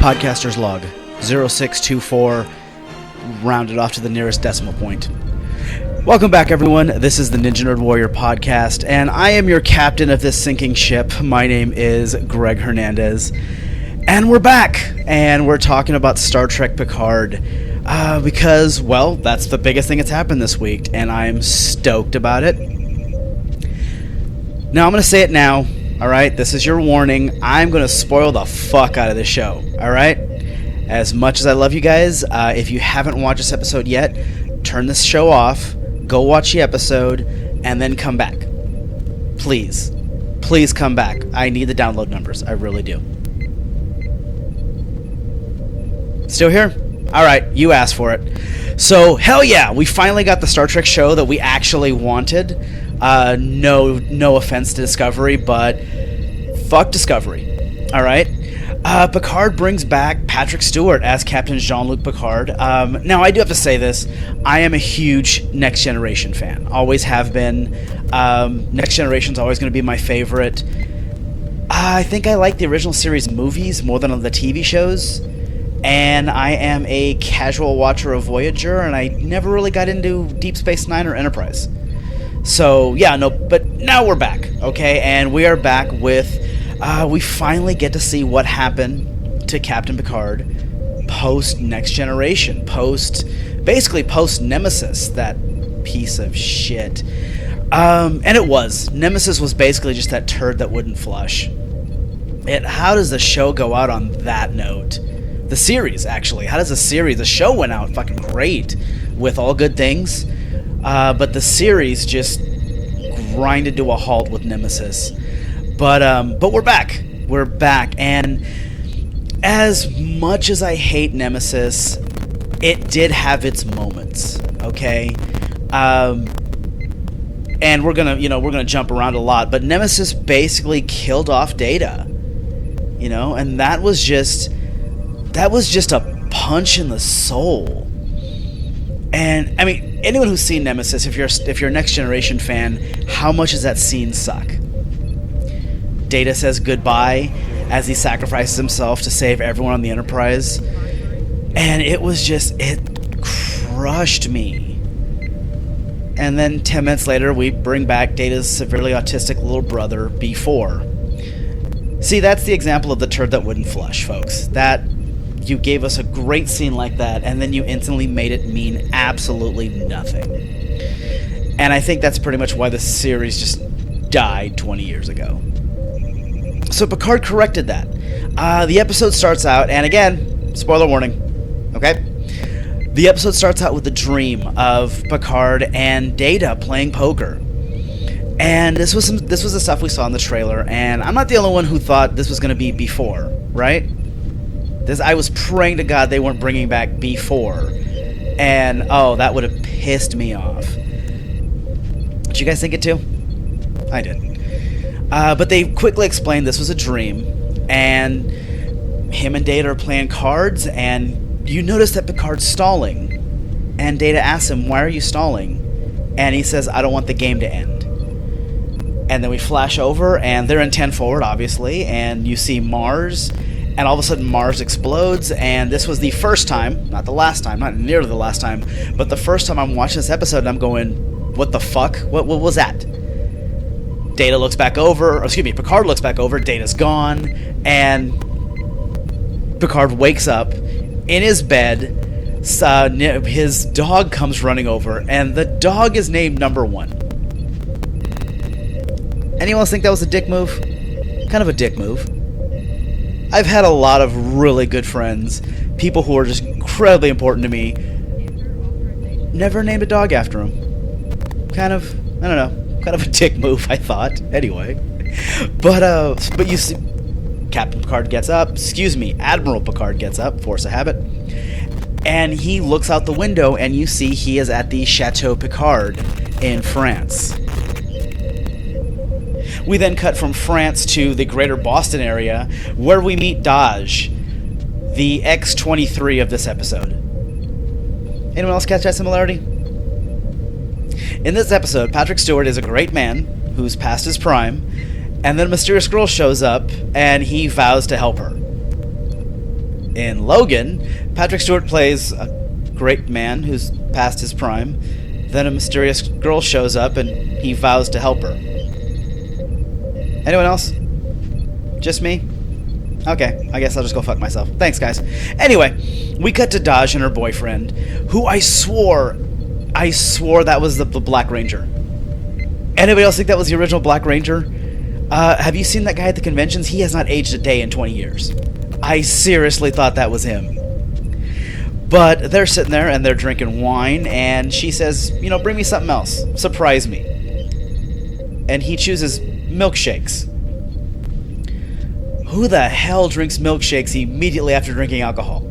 Podcaster's log 0624, rounded off to the nearest decimal point. Welcome back, everyone. This is the Ninja Nerd Warrior podcast, and I am your captain of this sinking ship. My name is Greg Hernandez, and we're back, and we're talking about Star Trek Picard, because, well, that's the biggest thing that's happened this week, and I'm stoked about it. Now, I'm going to say it now, alright? This is your warning. I'm going to spoil the fuck out of this show, alright? As much as I love you guys, if you haven't watched this episode yet, turn this show off, go watch the episode, and then come back. Please. Please come back. I need the download numbers. I really do. Still here? Alright, you asked for it. So, hell yeah, we finally got the Star Trek show that we actually wanted. No offense to Discovery, but fuck Discovery. Alright? Picard brings back Patrick Stewart as Captain Jean-Luc Picard. Now, I do have to say this. I am a huge Next Generation fan. Always have been. Next Generation's always going to be my favorite. I think I like the original series movies more than the TV shows. And I am a casual watcher of Voyager, and I never really got into Deep Space Nine or Enterprise. So, yeah, no, but now we're back, okay? And we are back with... we finally get to see what happened to Captain Picard post Next Generation, basically post Nemesis, that piece of shit. And it was. Nemesis was basically just that turd that wouldn't flush. How does the show go out on that note? The series, actually. How does the show went out fucking great with all good things, but the series just grinded to a halt with Nemesis. But we're back. We're back, and as much as I hate Nemesis, it did have its moments, okay? And we're gonna jump around a lot, but Nemesis basically killed off Data, and that was just a punch in the soul. And I mean, anyone who's seen Nemesis, if you're a Next Generation fan, how much does that scene suck? Data says goodbye as he sacrifices himself to save everyone on the Enterprise. And it crushed me. And then 10 minutes later, we bring back Data's severely autistic little brother, B4. See, that's the example of the turd that wouldn't flush, folks. That you gave us a great scene like that, and then you instantly made it mean absolutely nothing. And I think that's pretty much why the series just died 20 years ago. So Picard corrected that. The episode starts out, and again, spoiler warning, okay? The episode starts out with the dream of Picard and Data playing poker. And this was the stuff we saw in the trailer, and I'm not the only one who thought this was going to be B4, right? I was praying to God they weren't bringing back B4, and that would have pissed me off. Did you guys think it too? I did. But they quickly explained this was a dream, and him and Data are playing cards, and you notice that Picard's stalling, and Data asks him, "Why are you stalling?" And he says, "I don't want the game to end." And then we flash over, and they're in 10 forward, obviously, and you see Mars, and all of a sudden Mars explodes, and this was the first time, not the last time, not nearly the last time, but the first time I'm watching this episode, and I'm going, what the fuck? What was that? Picard looks back over, Data's gone, and Picard wakes up in his bed. His dog comes running over, and the dog is named Number One. Anyone else think that was a dick move? Kind of a dick move. I've had a lot of really good friends, people who are just incredibly important to me, never named a dog after him. Kind of a dick move, I thought. Anyway. But you see, Admiral Picard gets up, force of habit, and he looks out the window, and you see he is at the Chateau Picard in France. We then cut from France to the greater Boston area, where we meet Daj, the X-23 of this episode. Anyone else catch that similarity? In this episode, Patrick Stewart is a great man who's past his prime, and then a mysterious girl shows up, and he vows to help her. In Logan, Patrick Stewart plays a great man who's past his prime. Then a mysterious girl shows up and he vows to help her. Anyone else? Just me? Okay, I guess I'll just go fuck myself. Thanks, guys. Anyway, we cut to Daj and her boyfriend, who I swore that was the Black Ranger. Anybody else think that was the original Black Ranger? Have you seen that guy at the conventions? He has not aged a day in 20 years. I seriously thought that was him. But they're sitting there and they're drinking wine, and she says, bring me something else. Surprise me. And he chooses milkshakes. Who the hell drinks milkshakes immediately after drinking alcohol?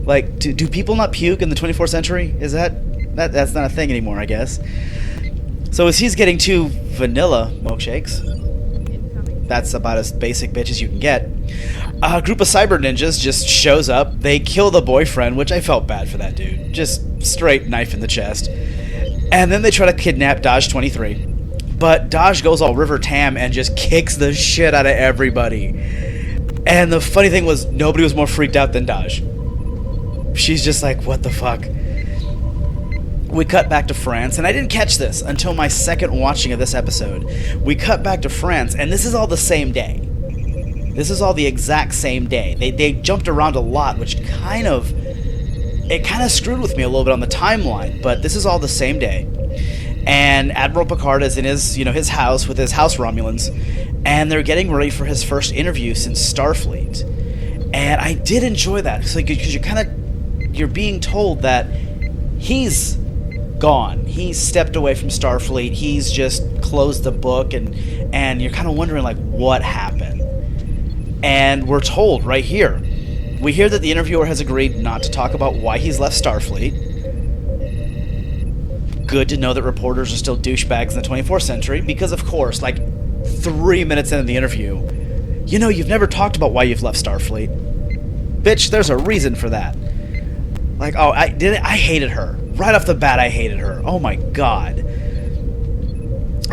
Like, do people not puke in the 24th century? Is that's not a thing anymore, I guess. So as he's getting 2 vanilla milkshakes, that's about as basic bitch as you can get, a group of cyber ninjas just shows up. They kill the boyfriend, which I felt bad for that dude. Just straight knife in the chest. And then they try to kidnap Daj 23. But Daj goes all River Tam and just kicks the shit out of everybody. And the funny thing was, nobody was more freaked out than Daj. She's just like, what the fuck? We cut back to France, and I didn't catch this until my second watching of this episode. We cut back to France, and this is all the same day. This is all the exact same day. They jumped around a lot, which kind of screwed with me a little bit on the timeline, but this is all the same day. And Admiral Picard is in his house with his house Romulans, and they're getting ready for his first interview since Starfleet. And I did enjoy that, because you're being told that he's gone. He's stepped away from Starfleet. He's just closed the book, and you're kind of wondering, like, what happened? And we're told right here. We hear that the interviewer has agreed not to talk about why he's left Starfleet. Good to know that reporters are still douchebags in the 24th century, because, of course, like 3 minutes into the interview, you've never talked about why you've left Starfleet. Bitch, there's a reason for that. Like, I hated her. Right off the bat, I hated her. Oh my god.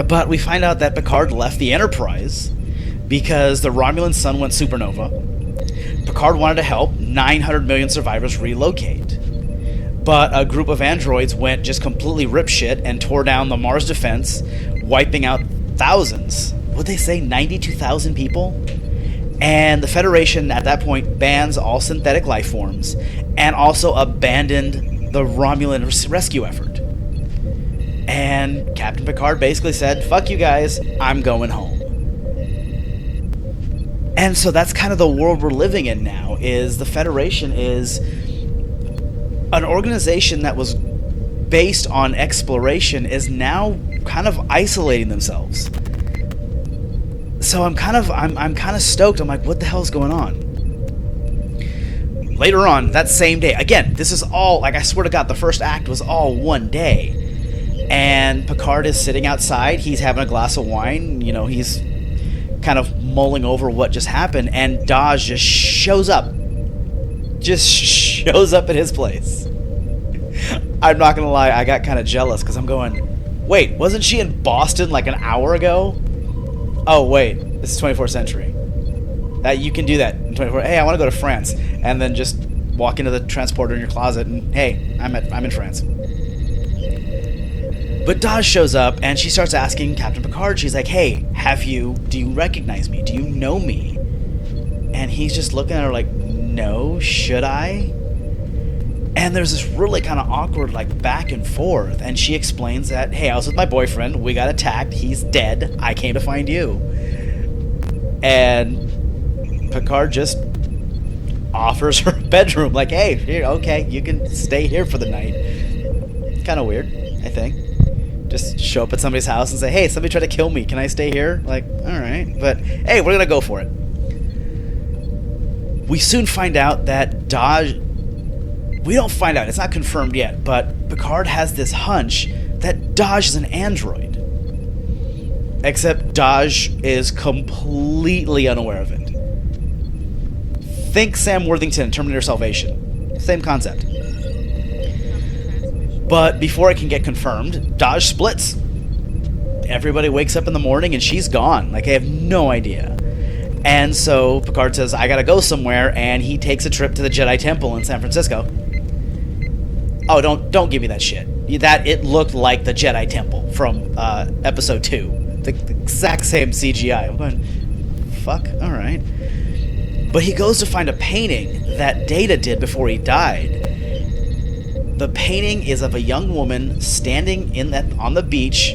But we find out that Picard left the Enterprise because the Romulan sun went supernova. Picard wanted to help 900 million survivors relocate. But a group of androids went just completely ripshit and tore down the Mars defense, wiping out thousands. What'd they say? 92,000 people? And the Federation at that point bans all synthetic life forms and also abandoned the Romulan rescue effort. And Captain Picard basically said, fuck you guys, I'm going home. And so that's kind of the world we're living in now, is the Federation is an organization that was based on exploration is now kind of isolating themselves. So I'm kind of stoked. I'm like, what the hell's going on? Later on, that same day, again, this is all, like, I swear to God, the first act was all one day. And Picard is sitting outside. He's having a glass of wine. He's kind of mulling over what just happened. And Daj just shows up. Just shows up at his place. I'm not going to lie, I got kind of jealous because I'm going, wait, wasn't she in Boston like an hour ago? Oh, wait, this is 24th century. You can do that in 24. Hey, I want to go to France, and then just walk into the transporter in your closet, and hey, I'm in France. But Daj shows up, and she starts asking Captain Picard. She's like, "Hey, do you recognize me? Do you know me?" And he's just looking at her like, "No, should I?" And there's this really kind of awkward, like, back and forth. And she explains that, "Hey, I was with my boyfriend. We got attacked. He's dead. I came to find you." And Picard just offers her a bedroom, like, "Hey, here, okay, you can stay here for the night." Kind of weird, I think. Just show up at somebody's house and say, "Hey, somebody tried to kill me. Can I stay here?" Like, all right. But, hey, we're going to go for it. We soon find out that Daj... We don't find out. It's not confirmed yet. But Picard has this hunch that Daj is an android. Except Daj is completely unaware of it. Think Sam Worthington in Terminator Salvation. Same concept. But before it can get confirmed, Daj splits. Everybody wakes up in the morning and she's gone. Like, I have no idea. And so Picard says, I gotta go somewhere, and he takes a trip to the Jedi Temple in San Francisco. Oh, don't give me that shit. That it looked like the Jedi Temple from episode 2. The exact same CGI. I'm going, fuck, alright. But he goes to find a painting that Data did before he died. The painting is of a young woman standing on the beach.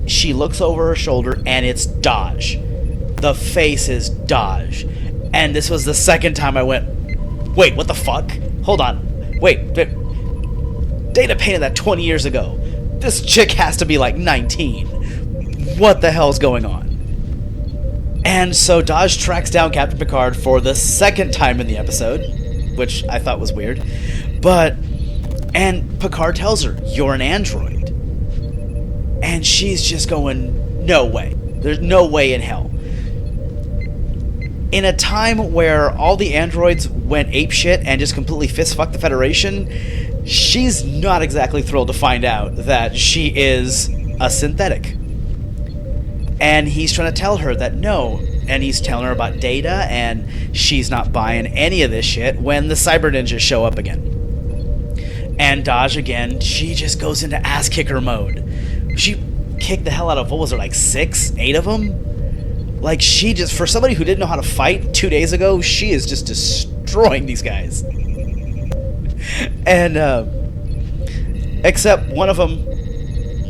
She looks over her shoulder, and it's Daj. The face is Daj. And this was the second time I went, wait, what the fuck? Hold on. Wait. Data painted that 20 years ago. This chick has to be like 19. What the hell's going on? And so Daj tracks down Captain Picard for the second time in the episode, which I thought was weird. And Picard tells her, you're an android. And she's just going, no way. There's no way in hell. In a time where all the androids went apeshit and just completely fist-fucked the Federation, she's not exactly thrilled to find out that she is a synthetic. And he's trying to tell her that no, and he's telling her about Data, and she's not buying any of this shit when the cyber ninjas show up again. And Daj, again, she just goes into ass-kicker mode. She kicked the hell out of, what was there, like 6, 8 of them? Like, she just, for somebody who didn't know how to fight 2 days ago, she is just destroying these guys. And, except one of them,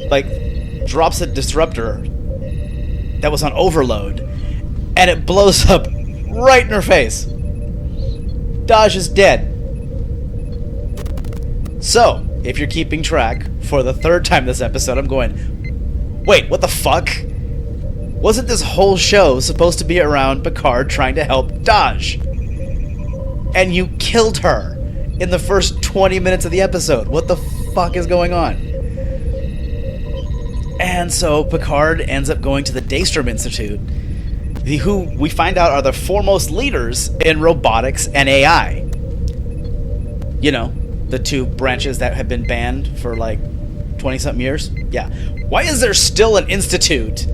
like, drops a disruptor that was on overload, and it blows up right in her face. Daj is dead. So, if you're keeping track, for the third time this episode, I'm going, wait, what the fuck? Wasn't this whole show supposed to be around Picard trying to help Daj? And you killed her in the first 20 minutes of the episode. What the fuck is going on? And so Picard ends up going to the Daystrom Institute, who we find out are the foremost leaders in robotics and AI. You know, the 2 branches that have been banned for like 20-something years. Yeah. Why is there still an institute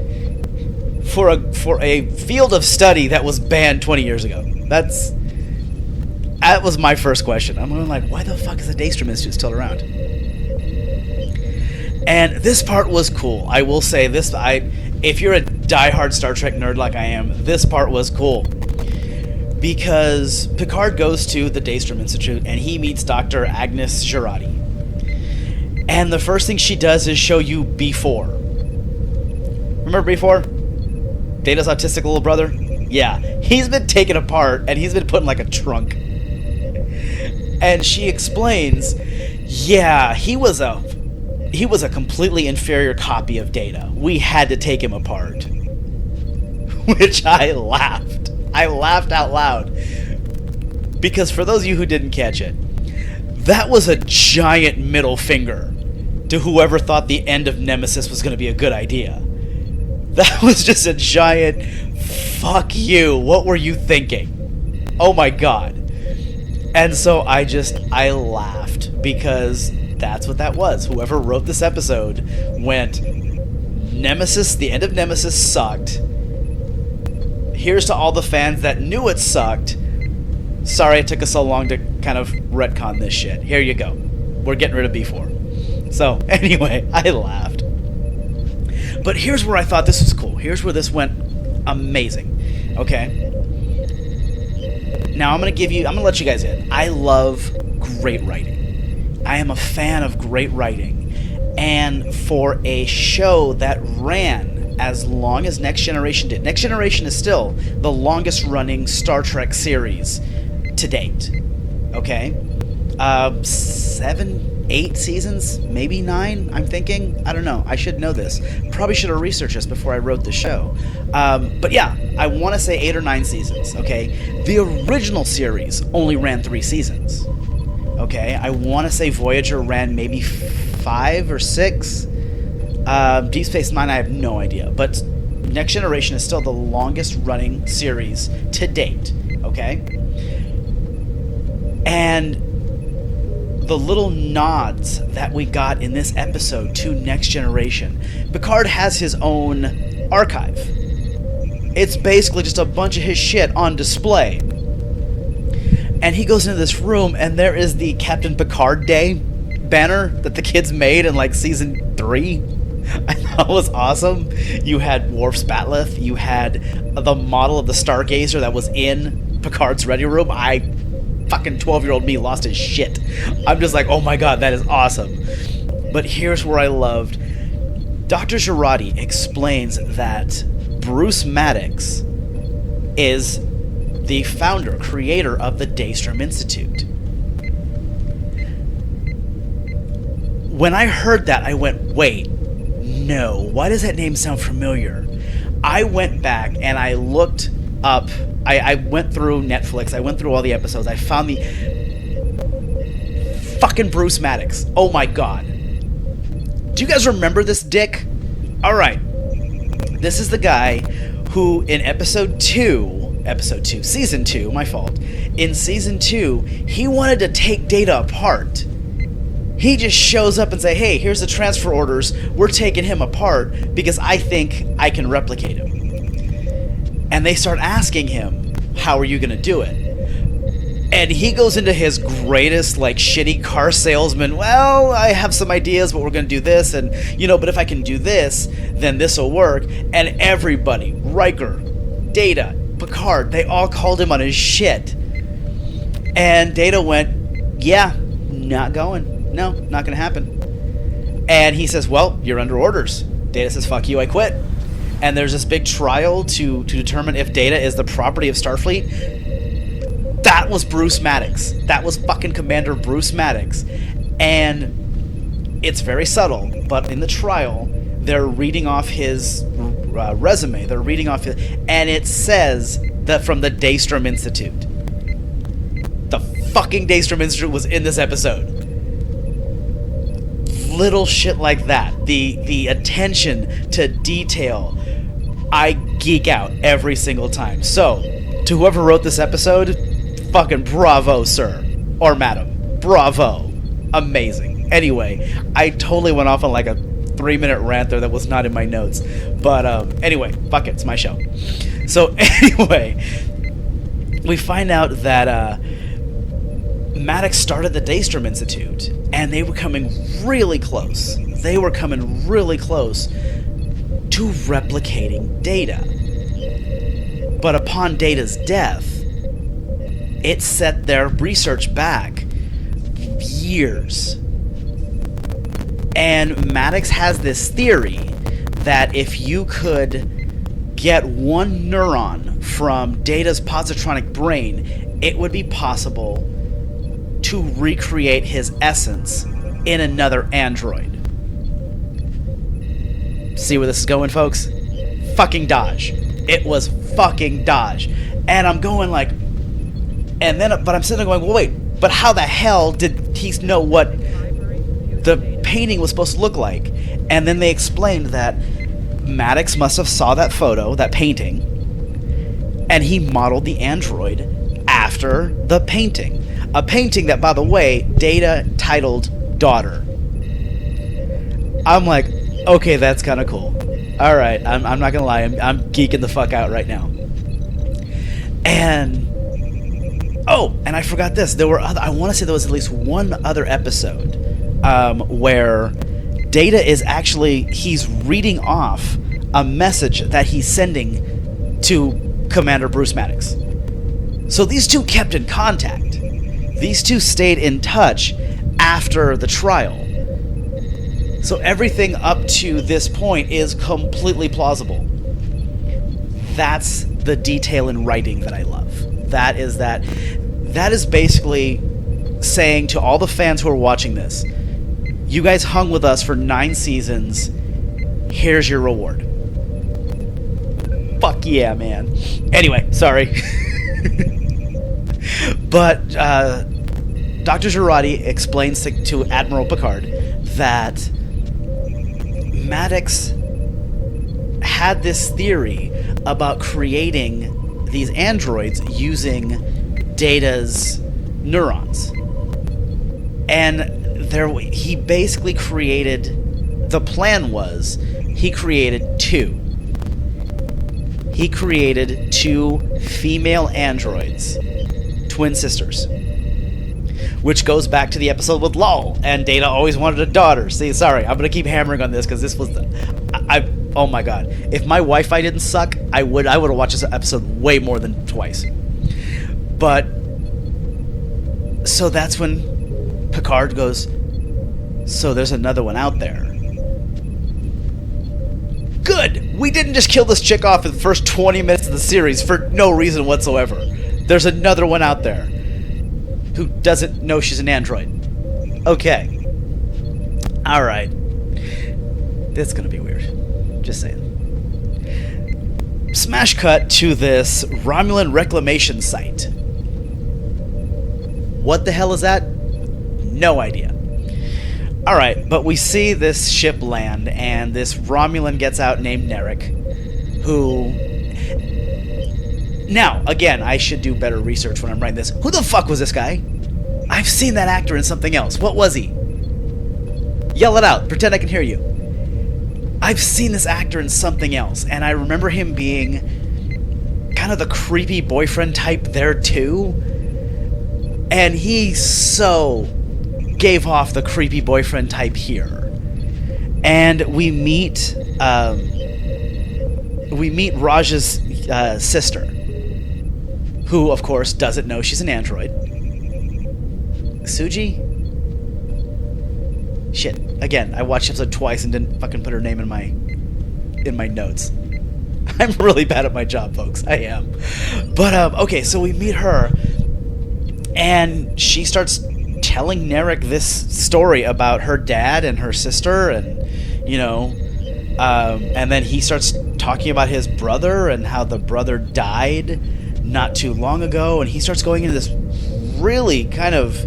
for a field of study that was banned 20 years ago? That was my first question. I'm going like, why the fuck is the Daystrom Institute still around? And this part was cool. I will say this, if you're a diehard Star Trek nerd like I am, this part was cool. Because Picard goes to the Daystrom Institute and he meets Dr. Agnes Girardi. And the first thing she does is show you before. Remember before? Data's autistic little brother? Yeah. He's been taken apart and he's been put in like a trunk. And she explains, yeah, he was a completely inferior copy of Data. We had to take him apart. Which I laughed. I laughed out loud. Because for those of you who didn't catch it, that was a giant middle finger to whoever thought the end of Nemesis was going to be a good idea. That was just a giant fuck you. What were you thinking? Oh my god. And so I laughed because that's what that was. Whoever wrote this episode went, Nemesis, the end of Nemesis sucked. Here's to all the fans that knew it sucked. Sorry it took us so long to kind of retcon this shit. Here you go. We're getting rid of B4. So, anyway, I laughed. But here's where I thought this was cool. Here's where this went amazing. Okay? Now I'm going to let you guys in. I love great writing. I am a fan of great writing. And for a show that ran as long as Next Generation did. Next Generation is still the longest running Star Trek series to date. Okay? 7, 8 seasons? Maybe 9, I'm thinking? I don't know. I should know this. Probably should have researched this before I wrote the show. But yeah, I want to say 8 or 9 seasons, okay? The original series only ran 3 seasons. Okay? I want to say Voyager ran maybe 5 or 6. Deep Space Nine, I have no idea. But Next Generation is still the longest running series to date. Okay? And the little nods that we got in this episode to Next Generation. Picard has his own archive. It's basically just a bunch of his shit on display. And he goes into this room, and there is the Captain Picard Day banner that the kids made in like season 3. I thought it was awesome. You had Worf's bat'leth. You had the model of the Stargazer that was in Picard's ready room. Fucking 12-year-old me lost his shit. I'm just like, oh my god, that is awesome. But here's where I loved. Dr. Girardi explains that Bruce Maddox is the founder, creator of the Daystrom Institute. When I heard that, I went, wait, no, why does that name sound familiar? I went back and I looked up, I went through Netflix, I went through all the episodes, I found the fucking Bruce Maddox. Oh my god. Do you guys remember this dick? Alright. This is the guy who in season 2, my fault. In season 2, he wanted to take Data apart. He just shows up and say, hey, here's the transfer orders. We're taking him apart because I think I can replicate him. And they start asking him, how are you going to do it? And he goes into his greatest, like, shitty car salesman, well, I have some ideas, but we're going to do this, and, but if I can do this, then this will work. And everybody, Riker, Data, Picard, they all called him on his shit. And Data went, yeah, not going. No, not going to happen. And he says, well, you're under orders. Data says, fuck you, I quit. And there's this big trial to determine if Data is the property of Starfleet. That was Bruce Maddox. That was fucking Commander Bruce Maddox. And it's very subtle, but in the trial, they're reading off his resume. They're reading off his... And it says that from the Daystrom Institute. The fucking Daystrom Institute was in this episode. Little shit like that, the attention to detail, I geek out every single time. So, to whoever wrote this episode, fucking bravo, sir. Or madam. Bravo. Amazing. Anyway, I totally went off on like a 3-minute rant there that was not in my notes. But anyway, fuck it, it's my show. So anyway, we find out that Maddox started the Daystrom Institute, and they were coming really close. They were coming really close to replicating Data. But upon Data's death, it set their research back years. And Maddox has this theory that if you could get one neuron from Data's positronic brain, it would be possible to recreate his essence in another android. See where this is going, folks? Fucking Dodge. It was fucking Dodge. And I'm going like... But I'm sitting there going, well, wait, but how the hell did he know what the painting was supposed to look like? And then they explained that Maddox must have saw that photo, that painting, and he modeled the android after the painting. A painting that, by the way, Data titled Daughter. I'm like, okay, that's kind of cool. All right, I'm not gonna lie, I'm geeking the fuck out right now. And and I forgot this. There were I want to say there was at least one other episode where Data is actually he's reading off a message that he's sending to Commander Bruce Maddox. So these two kept in contact. These two stayed in touch after the trial. So everything up to this point is completely plausible. That's the detail in writing that I love. That is basically saying to all the fans who are watching this, you guys hung with us for 9 seasons. Here's your reward. Fuck yeah, man. Anyway, sorry. But Dr. Girardi explains to Admiral Picard that Maddox had this theory about creating these androids using Data's neurons. And he basically created... The plan was he created 2. he created 2 female androids, twin sisters, which goes back to the episode with Lol, and Data always wanted a daughter. See, sorry, I'm going to keep hammering on this because this was oh my god. If my Wi-Fi didn't suck, I would have watched this episode way more than twice. But, so that's when Picard goes, so there's another one out there. Good! We didn't just kill this chick off in the first 20 minutes of the series for no reason whatsoever. There's another one out there who doesn't know she's an android. Okay. Alright. This is gonna be weird. Just saying. Smash cut to this Romulan reclamation site. What the hell is that? No idea. Alright, but we see this ship land, and this Romulan gets out named Narek, who... Now, again, I should do better research when I'm writing this. Who the fuck was this guy? I've seen that actor in something else. What was he? Yell it out. Pretend I can hear you. I've seen this actor in something else, and I remember him being kind of the creepy boyfriend type there too. And he so gave off the creepy boyfriend type here. And we meet Raj's sister, who of course doesn't know she's an android. Suji? Shit. Again, I watched episode twice and didn't fucking put her name in my notes. I'm really bad at my job, folks. I am. But, okay, so we meet her, and she starts telling Narek this story about her dad and her sister, and, you know, and then he starts talking about his brother and how the brother died not too long ago, and he starts going into this really kind of,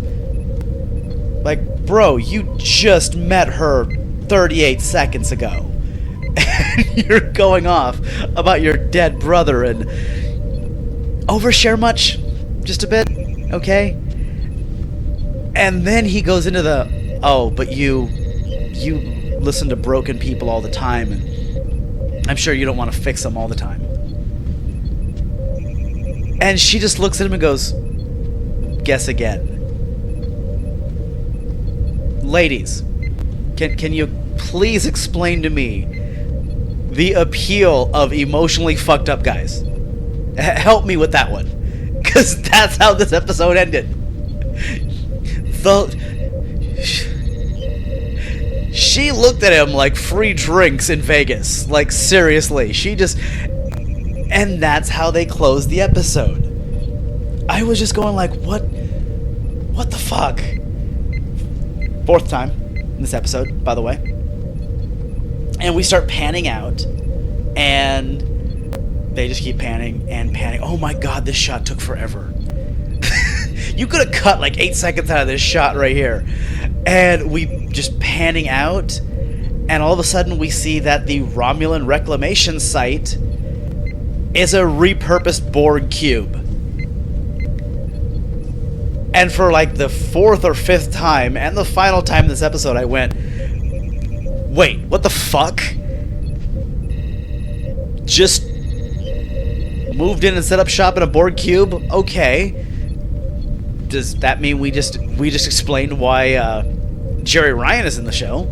like, bro, you just met her 38 seconds ago. And you're going off about your dead brother and... Overshare much? Just a bit? Okay? And then he goes into the... Oh, but you listen to broken people all the time, and I'm sure you don't want to fix them all the time. And she just looks at him and goes, guess again. Ladies, can you please explain to me the appeal of emotionally fucked up guys? Help me with that one, because that's how this episode ended. She looked at him like free drinks in Vegas. Like, seriously, she just... And that's how they closed the episode. I was just going like, what the fuck? 4th time in this episode, by the way. And we start panning out, and they just keep panning and panning. Oh my god, this shot took forever. You could have cut like 8 seconds out of this shot right here. And we just panning out, and all of a sudden we see that the Romulan reclamation site is a repurposed Borg cube. And for like the 4th or 5th time, and the final time in this episode, I went, wait, what the fuck? Just moved in and set up shop in a Borg cube? Okay. Does that mean we just explained why Jerry Ryan is in the show?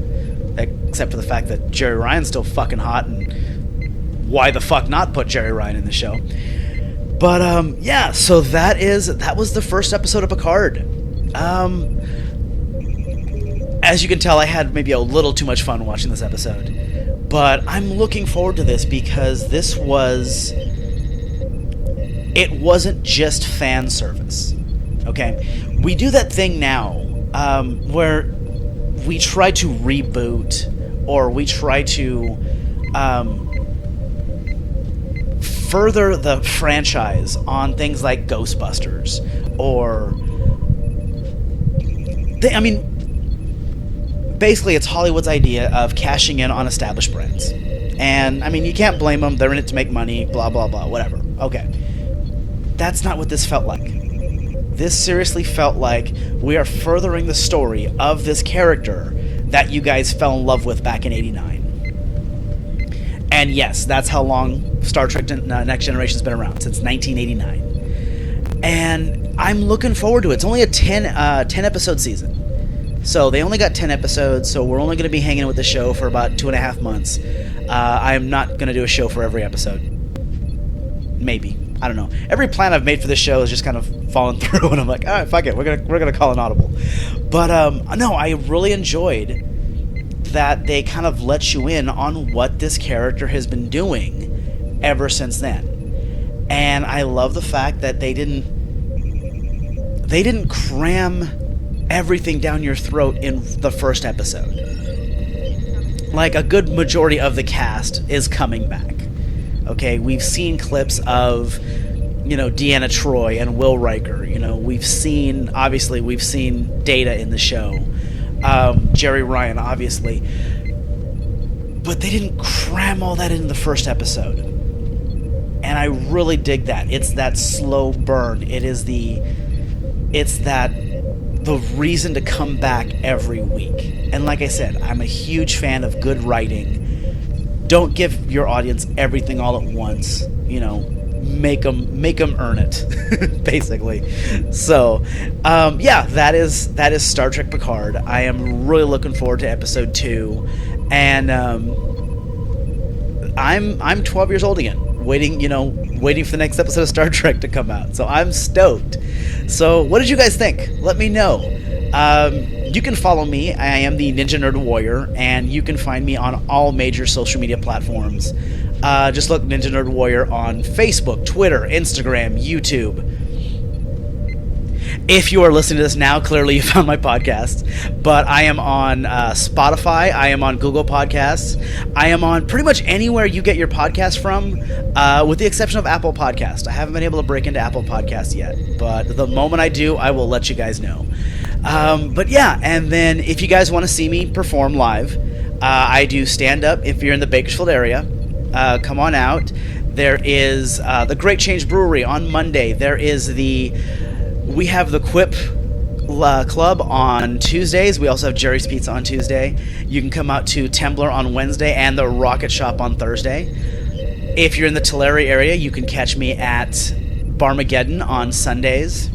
Except for the fact that Jerry Ryan's still fucking hot, and why the fuck not put Jerry Ryan in the show? But, yeah, so that was the first episode of Picard. As you can tell, I had maybe a little too much fun watching this episode. But I'm looking forward to this because it wasn't just fan service. Okay? We do that thing now, where we try to reboot, or we try to, further the franchise on things like Ghostbusters, or basically it's Hollywood's idea of cashing in on established brands. And I mean, you can't blame them. They're in it to make money, blah blah blah, whatever. Okay, that's not what this felt like. This seriously felt like we are furthering the story of this character that you guys fell in love with back in '89. And yes, that's how long Star Trek Next Generation has been around, since 1989. And I'm looking forward to it. It's only a 10 episode season. So they only got 10 episodes, so we're only going to be hanging with the show for about 2.5 months. I'm not going to do a show for every episode. Maybe. I don't know. Every plan I've made for this show has just kind of fallen through, and I'm like, all right, fuck it. We're gonna call an audible. But no, I really enjoyed that they kind of let you in on what this character has been doing ever since then. And I love the fact that they didn't cram everything down your throat in the first episode. Like, a good majority of the cast is coming back. Okay, we've seen clips of, Deanna Troi and Will Riker. We've seen Data in the show. Jerry Ryan, obviously. But they didn't cram all that into the first episode. And I really dig that. It's that slow burn. It's the reason to come back every week. And like I said, I'm a huge fan of good writing. Don't give your audience everything all at once. Make them earn it, basically. So, yeah, that is Star Trek Picard. I am really looking forward to episode 2, and I'm 12 years old again, waiting for the next episode of Star Trek to come out. So I'm stoked. So, what did you guys think? Let me know. You can follow me. I am the Ninja Nerd Warrior, and you can find me on all major social media platforms. Just look Ninja Nerd Warrior on Facebook, Twitter, Instagram, YouTube. If you are listening to this now, clearly you found my podcast. But I am on Spotify. I am on Google Podcasts. I am on pretty much anywhere you get your podcast from, with the exception of Apple Podcast. I haven't been able to break into Apple Podcasts yet. But the moment I do, I will let you guys know. But yeah, and then if you guys want to see me perform live, I do stand-up if you're in the Bakersfield area. Come on out. There is the Great Change Brewery on Monday. We have the Quip Club on Tuesdays. We also have Jerry's Pizza on Tuesday. You can come out to Tembler on Wednesday and the Rocket Shop on Thursday. If you're in the Tulare area, you can catch me at Barmageddon on Sundays.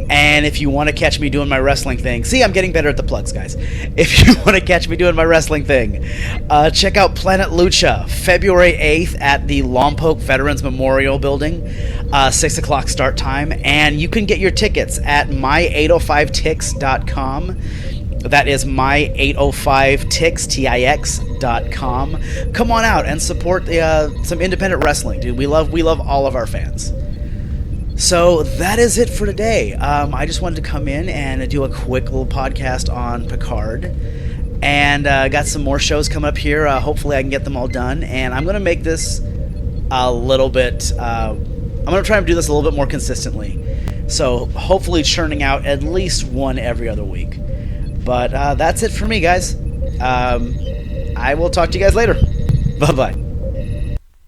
And if you want to catch me doing my wrestling thing, see, I'm getting better at the plugs, guys. If you want to catch me doing my wrestling thing, check out Planet Lucha, February 8th at the Lompoc Veterans Memorial Building, 6 o'clock start time. And you can get your tickets at my805tix.com. That is my805tix.com. Come on out and support some independent wrestling, dude. We love all of our fans. So that is it for today. I just wanted to come in and do a quick little podcast on Picard. And got some more shows coming up here. Hopefully I can get them all done. And I'm going to make this a little bit... I'm going to try and do this a little bit more consistently. So hopefully churning out at least one every other week. But that's it for me, guys. I will talk to you guys later. Bye-bye.